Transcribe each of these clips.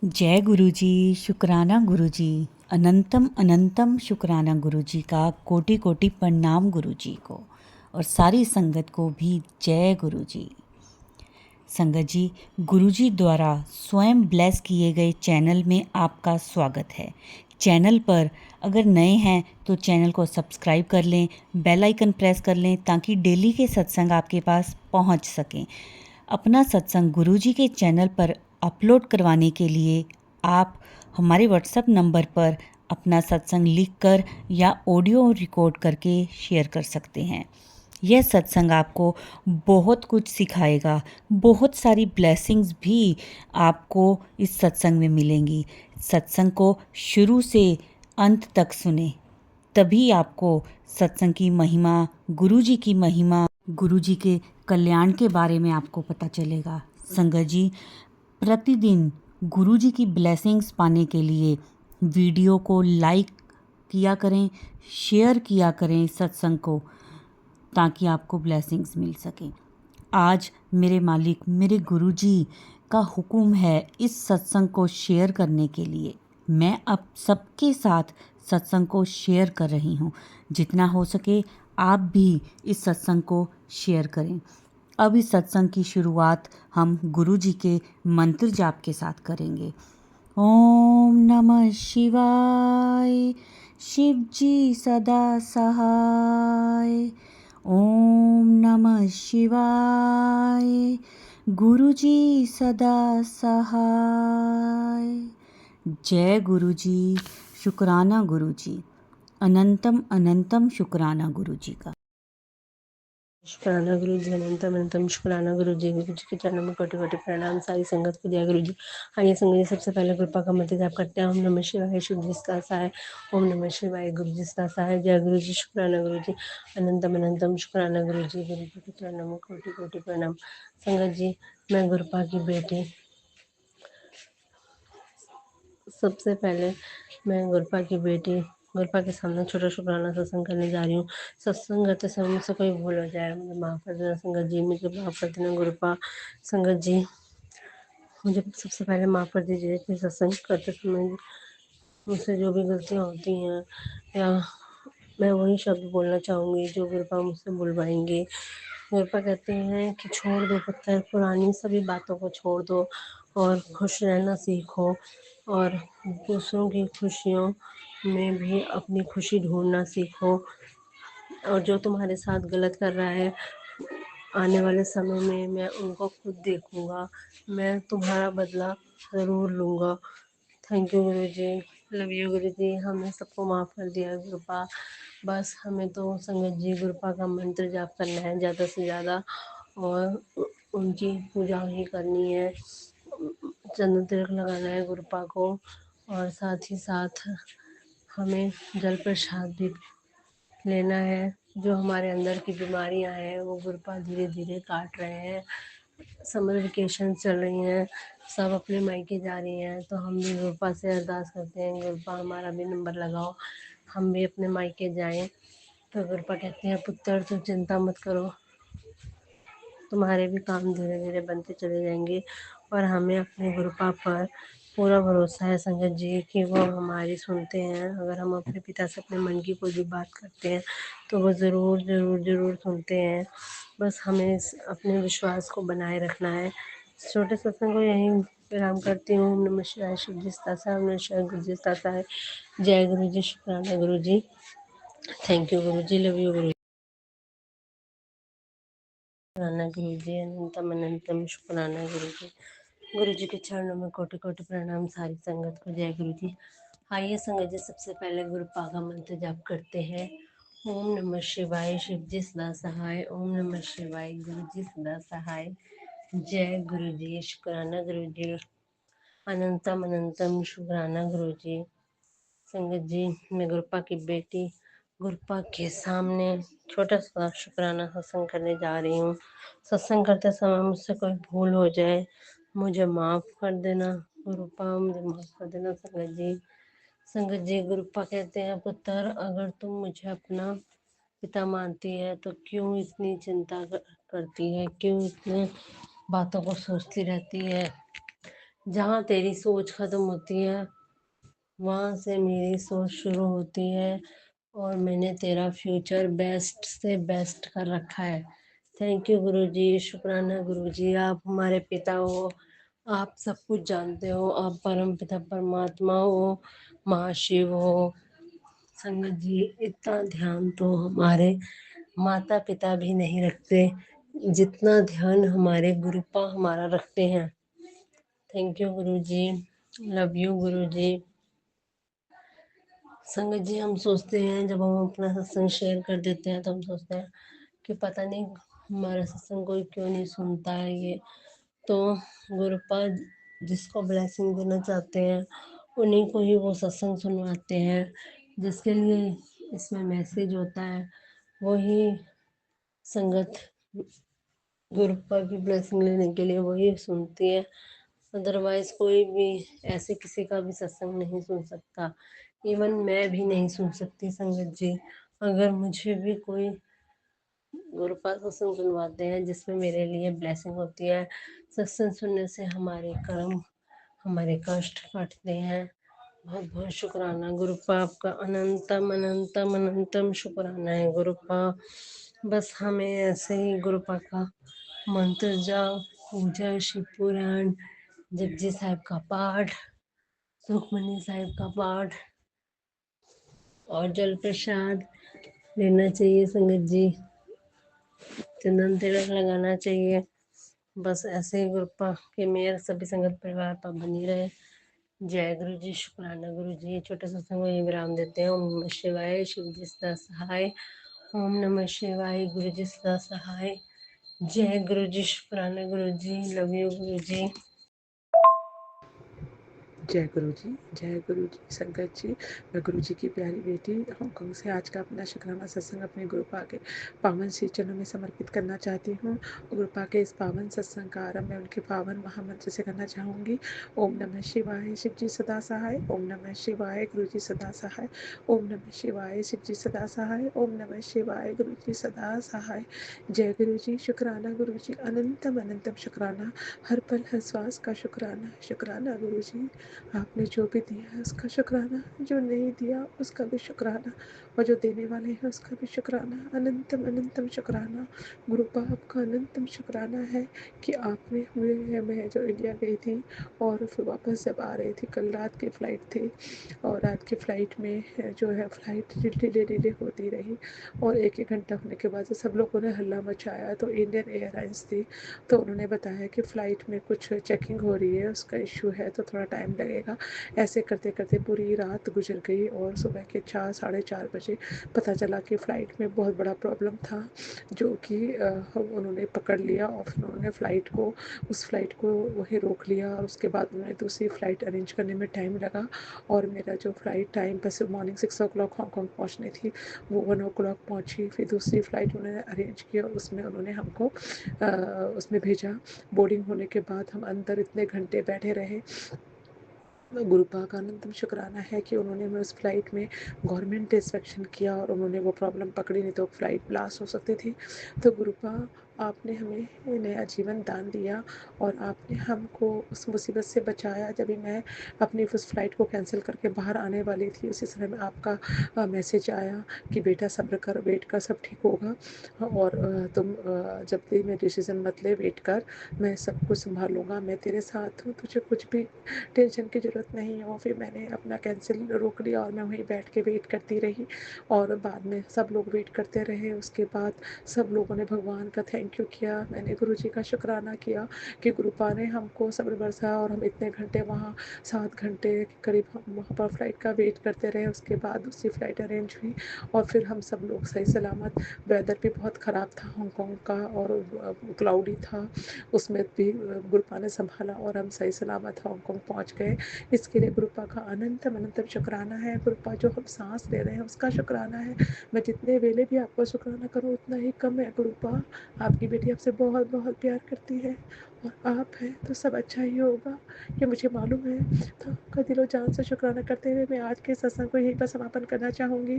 जय गुरु जी। शुक्राना गुरु जी। अनंतम अनंतम शुक्राना गुरु जी का। कोटि कोटि प्रणाम गुरु जी को और सारी संगत को भी जय गुरु जी। संगत जी, गुरु जी द्वारा स्वयं ब्लेस किए गए चैनल में आपका स्वागत है। चैनल पर अगर नए हैं तो चैनल को सब्सक्राइब कर लें, बेल आइकन प्रेस कर लें ताकि डेली के सत्संग आपके पास पहुंच सकें। अपना सत्संग गुरु जी के चैनल पर अपलोड करवाने के लिए आप हमारे व्हाट्सएप नंबर पर अपना सत्संग लिखकर या ऑडियो रिकॉर्ड करके शेयर कर सकते हैं। यह सत्संग आपको बहुत कुछ सिखाएगा, बहुत सारी ब्लेसिंग्स भी आपको इस सत्संग में मिलेंगी। सत्संग को शुरू से अंत तक सुने, तभी आपको सत्संग की महिमा, गुरु जी की महिमा, गुरु जी के कल्याण के बारे में आपको पता चलेगा। संगत जी, प्रतिदिन गुरु जी की ब्लेसिंग्स पाने के लिए वीडियो को लाइक किया करें, शेयर किया करें सत्संग को, ताकि आपको ब्लेसिंग्स मिल सकें। आज मेरे मालिक, मेरे गुरु जी का हुक्म है इस सत्संग को शेयर करने के लिए। मैं अब सबके साथ सत्संग को शेयर कर रही हूँ। जितना हो सके आप भी इस सत्संग को शेयर करें। अब इस सत्संग की शुरुआत हम गुरु जी के मंत्र जाप के साथ करेंगे। ओम नमः शिवाय। शिव जी सदा सहाय। ओम नमः शिवाय। गुरु जी सदा सहाय। जय गुरु जी। शुक्राना गुरु जी। अनंतम अनंतम शुक्राना गुरु जी का। शुक्राना गुरु जी। अनंतम अनंतम शुक्राना गुरु जी। गुरु जी के चरणों में कोटि कोटि प्रणाम। सारी संगत को जय गुरु जी। आइए संगत जी, सबसे पहले कृपा का मंत्र जाप करते हैं। ओम नमः शिवाय। शिव जी का सहाय। ओम नमः शिवाय। गुरु जी का सहाय। जय गुरु जी। शुक्राना गुरु जी। अनंतम अनंतम शुक्राना गुरु जी। गुरु जी के चरणों में कोटि कोटि प्रणाम। संगत जी, मैं गुरुपा की बेटी, सबसे पहले मैं गुरपा की बेटी गुरपा के सामने छोटा शुक्राना सत्संग करने जा रही हूँ। सत्संग करते समय मुझसे कोई भूल हो जाए मुझे माफ़ कर देना संगत जी, मुझे माफ़ कर देना गुरपा। संगत जी, मुझे सबसे पहले माफ़ कर दीजिए कि सत्संग करते समय मुझसे जो भी गलतियाँ होती हैं या मैं वही शब्द बोलना चाहूँगी जो गुरपा मुझसे बुलवाएंगे। गुरपा कहते हैं कि छोड़ दो पत्थर, पुरानी सभी बातों को छोड़ दो और खुश रहना सीखो और दूसरों की खुशियों में भी अपनी खुशी ढूंढना सीखो। और जो तुम्हारे साथ गलत कर रहा है, आने वाले समय में मैं उनको खुद देखूंगा, मैं तुम्हारा बदला ज़रूर लूँगा। Thank you Guru ji. Love you गुरु जी। हमने सबको माफ़ कर दिया गुरुपा। बस हमें तो संगत जी गुरुपा का मंत्र जाप करना है ज़्यादा से ज़्यादा और उनकी पूजा ही करनी है, चंदन तिलक लगाना है गुरुपा को और साथ ही साथ हमें जल प्रसाद भी लेना है। जो हमारे अंदर की बीमारियां हैं वो गुरुपा धीरे धीरे काट रहे हैं। समर वेकेशन चल रही हैं, सब अपने मायके जा रही हैं, तो हम भी गुरुपा से अरदास करते हैं गुरुपा हमारा भी नंबर लगाओ, हम भी अपने मायके जाएं। तो गुरुपा कहते हैं पुत्र तुम चिंता मत करो, तुम्हारे भी काम धीरे धीरे बनते चले जाएंगे। और हमें अपने गुरुपा पर पूरा भरोसा है संगत जी कि वो हमारी सुनते हैं। अगर हम अपने पिता से अपने मन की कोई भी बात करते हैं तो वो ज़रूर ज़रूर ज़रूर सुनते हैं। बस हमें अपने विश्वास को बनाए रखना है। छोटे सत्संग को यहीं विराम करती हूँ। ओम नमः शिवाय। शिव जी तासा, ओम नमः शिवाय। गुरु जी तासा है। जय गुरु जी। शुक्राना गुरु जी। Thank you Guru ji. Love you गुरु जी। शुक्राना गुरु जी। अनंतम अनंतम शुक्राना गुरु जी। गुरु जी के चरणों में कोटि कोटि प्रणाम। सारी संगत को जय गुरु जी। आइए संगत जी, सबसे पहले गुरुपा का मंत्र जाप करते हैं। ओम नमः शिवाय। शिव जी सदा सहाय। ओम नमः शिवाय। गुरु जी सदा सहाय। जय गुरु जी। शुक्राना गुरु जी। अनंतम अनंतम शुक्राना गुरु जी। संगत जी, मैं गुरुपा की बेटी गुरुपा के सामने छोटा सा शुक्राना सत्संग करने जा रही हूँ। सत्संग करते समय मुझसे कोई भूल हो जाए मुझे माफ़ कर देना गुरुपा, मुझे माफ़ कर देना संगत जी। संगत जी, गुरुपा कहते हैं पुत्र अगर तुम मुझे अपना पिता मानती है तो क्यों इतनी चिंता करती है, क्यों इतने बातों को सोचती रहती है। जहाँ तेरी सोच खत्म होती है, वहाँ से मेरी सोच शुरू होती है और मैंने तेरा फ्यूचर बेस्ट से बेस्ट कर रखा है। थैंक यू गुरुजी, शुक्राना गुरुजी, आप हमारे पिता हो, आप सब कुछ जानते हो, आप परम पिता परमात्मा हो, महाशिव हो। संगत जी, इतना ध्यान तो हमारे माता पिता भी नहीं रखते जितना ध्यान हमारे गुरुपा हमारा रखते हैं। Thank you Guruji, love you Guruji. संगत जी, हम सोचते हैं जब हम अपना सत्संग शेयर कर देते हैं तो हम सोचते हैं कि पता नहीं हमारा सत्संग कोई क्यों नहीं सुनता है। ये तो गुरुपा जिसको ब्लेसिंग देना चाहते हैं उन्हीं को ही वो सत्संग सुनवाते हैं। जिसके लिए इसमें मैसेज होता है वही संगत गुरुपा की ब्लेसिंग लेने के लिए वही सुनती है। अदरवाइज कोई भी ऐसे किसी का भी सत्संग नहीं सुन सकता। इवन मैं भी नहीं सुन सकती संगत जी। अगर मुझे भी कोई गुरुपा सत्संग सुनवाते हैं जिसमें मेरे लिए ब्लेसिंग होती है। सत्संग सुनने से हमारे कर्म, हमारे कष्ट कटते हैं। बहुत बहुत शुक्राना गुरुपा, आपका अनंतम अनंतम अनंतम शुक्राना है गुरुपा। बस हमें ऐसे ही गुरुपा का मंत्र जाप, पूजा, शिव पुराण, जपजी साहिब का पाठ, सुखमनी साहिब का पाठ और जल प्रसाद लेना चाहिए संगत जी। चंदन तिलक लगाना चाहिए। बस ऐसे ही गुरुपा के मेयर सभी संगत परिवार पर बनी रहे। जय गुरु जी, शुक्राना गुरु जी। छोटे सत्संग को ये विराम देते हैं। ओम नमः शिवाय, शिव जी सदा सहाय। ओम नमः शिवाय, गुरु जी सदा सहाय। जय गुरु जी, शुक्राना गुरु जी, लव यू गुरु जी। जय गुरु जी, जय गुरु जी। संगत जी, मैं गुरु जी की प्यारी बेटी हांगकांग से आज का अपना शुक्राना सत्संग अपने गुरुपा के पावन श्री चरणों में समर्पित करना चाहती हूँ। गुरुपा के इस पावन सत्संग का आरंभ मैं उनके पावन महामंत्र से करना चाहूँगी। ओम नमः शिवाय, शिव जी सदा सहाय। ओम नमः शिवाय, गुरु जी सदा सहाय। ओम नमः शिवाय, शिव जी सदा सहाय। ओम नमः शिवाय, गुरु जी सदा सहाय। जय गुरु जी, शुक्राना गुरु जी, अनंतम अनंतम शुक्राना। हर पल हर श्वास का शुक्राना, शुक्राना गुरु जी। आपने जो भी दिया है उसका शुक्राना, जो नहीं दिया उसका भी शुक्राना, और जो देने वाले हैं उसका भी शुक्राना। अनंतम अनंतम शुक्राना गुरुपा, आपका अनंतम शुक्राना है कि आपने मैं जो इंडिया गई थी और फिर वापस जब आ रही थी, कल रात की फ़्लाइट थी और रात की फ़्लाइट में जो है फ़्लाइट डिले होती रही और एक एक घंटा होने के बाद सब लोगों ने हल्ला मचाया। तो इंडियन एयरलाइंस थी, तो उन्होंने बताया कि फ़्लाइट में कुछ चेकिंग हो रही है, उसका इशू है, तो थोड़ा टाइम लगेगा। ऐसे करते करते पूरी रात गुजर गई और सुबह के 4 साढ़े 4 बजे पता चला कि फ़्लाइट में बहुत बड़ा प्रॉब्लम था, जो कि उन्होंने पकड़ लिया और फिर उन्होंने उस फ़्लाइट को वहीं रोक लिया और उसके बाद उन्होंने दूसरी फ़्लाइट अरेंज करने में टाइम लगा। और मेरा जो फ़्लाइट टाइम पर से मॉर्निंग 6 o'clock हांगकांग पहुँचनी थी, वो 1 o'clock पहुँची। फिर दूसरी फ़्लाइट उन्होंने अरेंज किया, उसमें उन्होंने हमको उसमें भेजा। बोर्डिंग होने के बाद हम अंदर इतने घंटे बैठे रहे। गुरुपा का अनंतम शुक्राना है कि उन्होंने मैं उस फ़्लाइट में गवर्नमेंट इंस्पेक्शन किया और उन्होंने वो प्रॉब्लम पकड़ी, नहीं तो फ़्लाइट ब्लास्ट हो सकती थी। तो गुरुपा, आपने हमें नया जीवन दान दिया और आपने हमको उस मुसीबत से बचाया। जब भी मैं अपनी उस फ़्लाइट को कैंसिल करके बाहर आने वाली थी, उसी समय में आपका मैसेज आया कि बेटा सब्र कर, वेट कर, सब ठीक होगा और तुम जब भी मैं डिसीज़न मत ले, वेट कर, मैं सब कुछ संभाल लूँगा, मैं तेरे साथ हूँ, तुझे कुछ भी टेंशन की ज़रूरत नहीं है। और फिर मैंने अपना कैंसिल रोक लिया और मैं वहीं बैठ के वेट करती रही और बाद में सब लोग वेट करते रहे। उसके बाद सब लोगों ने भगवान का थैंक यू किया, मैंने गुरु जी का शुक्राना किया कि गुरुपा ने हमको सब्र बरसाया और हम इतने घंटे वहाँ 7 घंटे के करीब हम वहाँ पर फ़्लाइट का वेट करते रहे। उसके बाद दूसरी फ़्लाइट अरेंज हुई और फिर हम सब लोग सही सलामत। वेदर भी बहुत ख़राब था हांगकांग का और क्लाउडी था, उसमें भी गुरुपा ने संभाला और हम सही सलामत हांगकांग पहुंच गए। इसके लिए गुरुपा का अनंतम अनंतम शुक्राना है। गुरुपा, जो हम सांस ले रहे हैं उसका शुक्राना है। मैं जितने वेले भी आपका शुक्राना करूं उतना ही कम है गुरुपा। आप आपकी बेटी आपसे बहुत बहुत प्यार करती है और आप हैं तो सब अच्छा ही होगा, ये मुझे मालूम है। तो आपका दिलो जान से शुक्राना करते हुए मैं आज के सत्संग को यहीं पर समापन करना चाहूँगी।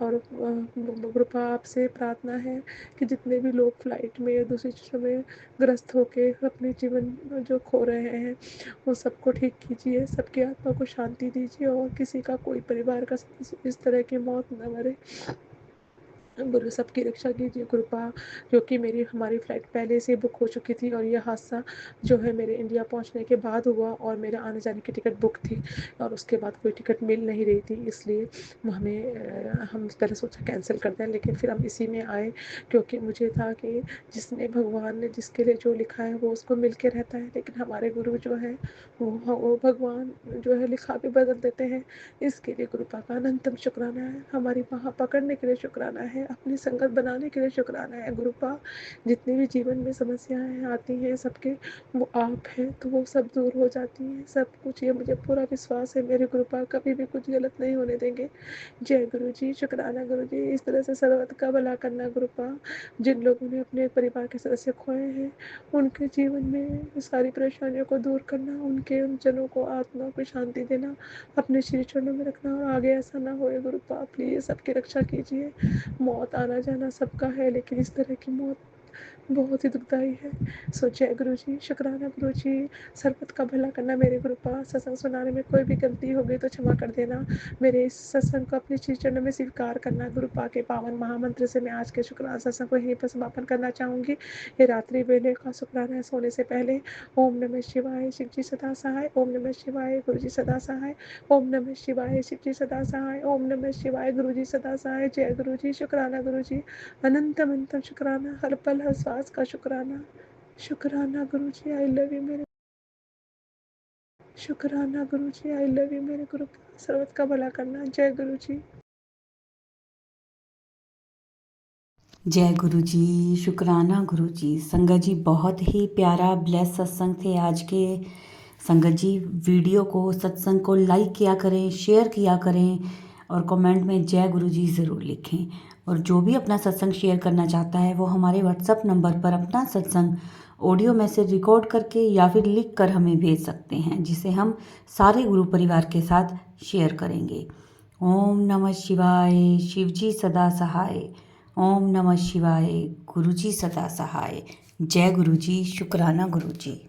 और कृपा आपसे प्रार्थना है कि जितने भी लोग फ्लाइट में या दूसरी चीज़ों में ग्रस्त होके अपने जीवन जो खो रहे हैं वो सबको ठीक कीजिए, सबकी आत्मा को शांति दीजिए और किसी का कोई परिवार का सदस्य इस तरह की मौत न मरे। गुरु सबकी रक्षा कीजिए कृपा, क्योंकि हमारी फ़्लाइट पहले से बुक हो चुकी थी और यह हादसा जो है मेरे इंडिया पहुंचने के बाद हुआ और मेरा आने जाने की टिकट बुक थी और उसके बाद कोई टिकट मिल नहीं रही थी, इसलिए हम पहले सोचा कैंसिल कर दें, लेकिन फिर हम इसी में आए क्योंकि मुझे था कि भगवान ने जिसके लिए जो लिखा है वो उसको मिल के रहता है, लेकिन हमारे गुरु जो है वो भगवान जो है लिखा भी बदल देते हैं। इसके लिए कृपा का अनंतम शुक्राना है, हमारी वहाँ पकड़ने के लिए शुक्राना है, अपनी संगत बनाने के लिए शुक्राना है। गुरुपा जितनी भी जीवन में समस्याएं आती हैं सबके वो आप हैं तो वो सब दूर हो जाती हैं, सब कुछ ये मुझे पूरा विश्वास है मेरे गुरुपा कभी भी कुछ गलत नहीं होने देंगे। जय गुरु जी, शुक्राना गुरु जी। इस तरह से सर्वत का भला करना गुरुपा, जिन लोगों ने अपने परिवार के सदस्य खोए हैं उनके जीवन में सारी परेशानियों को दूर करना, उन जनों को आत्मा को शांति देना, अपने श्री चरणों में रखना और आगे ऐसा ना होए गुरुपा, प्लीज़ सबकी रक्षा कीजिए। मौत आना जाना सबका है, लेकिन इस तरह की मौत बहुत ही दुखदाई है। सो जय गुरु जी, शुक्राना गुरु जी। सर्वत का भला करना मेरे गुरुपा, सत्संग सुनाने में कोई भी गलती हो गई तो क्षमा कर देना। मेरे इस सत्संग को अपने श्री चरणों में स्वीकार करना। गुरुपा के पावन महामंत्र से मैं आज के शुक्राना सत्संग को यहीं पर समापन करना चाहूँगी। ये रात्रि वेले का शुक्राना है सोने से पहले। ओम नमः शिवाय, शिव जी सदा सहाय। ओम नमः शिवाय, गुरु जी सदा सहाय। ओम नमः शिवाय, शिव जी सदा सहाय। ओम नमः शिवाय, गुरु जी सदा सहाय। जय गुरु जी, शुक्राना गुरु जी। अनंतम अनंतम शुक्राना, हर पल हर सांस का शुक्राना। शुक्राना गुरु जी, आई लव यू मेरे। शुक्राना गुरु जी, आई लव यू मेरे गुरु। सर्वत का भला करना। जय गुरु जी। जय गुरु जी, शुक्राना गुरु जी। संगत जी बहुत ही प्यारा ब्लेस सत्संग थे आज के। संगत जी वीडियो को सत्संग को लाइक किया करें, शेयर किया करें और कमेंट में जय गुरु जी ज़रूर लिखें। और जो भी अपना सत्संग शेयर करना चाहता है वो हमारे व्हाट्सएप नंबर पर अपना सत्संग ऑडियो मैसेज रिकॉर्ड करके या फिर लिख कर हमें भेज सकते हैं, जिसे हम सारे गुरु परिवार के साथ शेयर करेंगे। ओम नमः शिवाय, शिव जी सदा सहाय। ओम नमः शिवाय, गुरु जी सदा सहाय। जय गुरु जी, शुक्राना गुरु जी।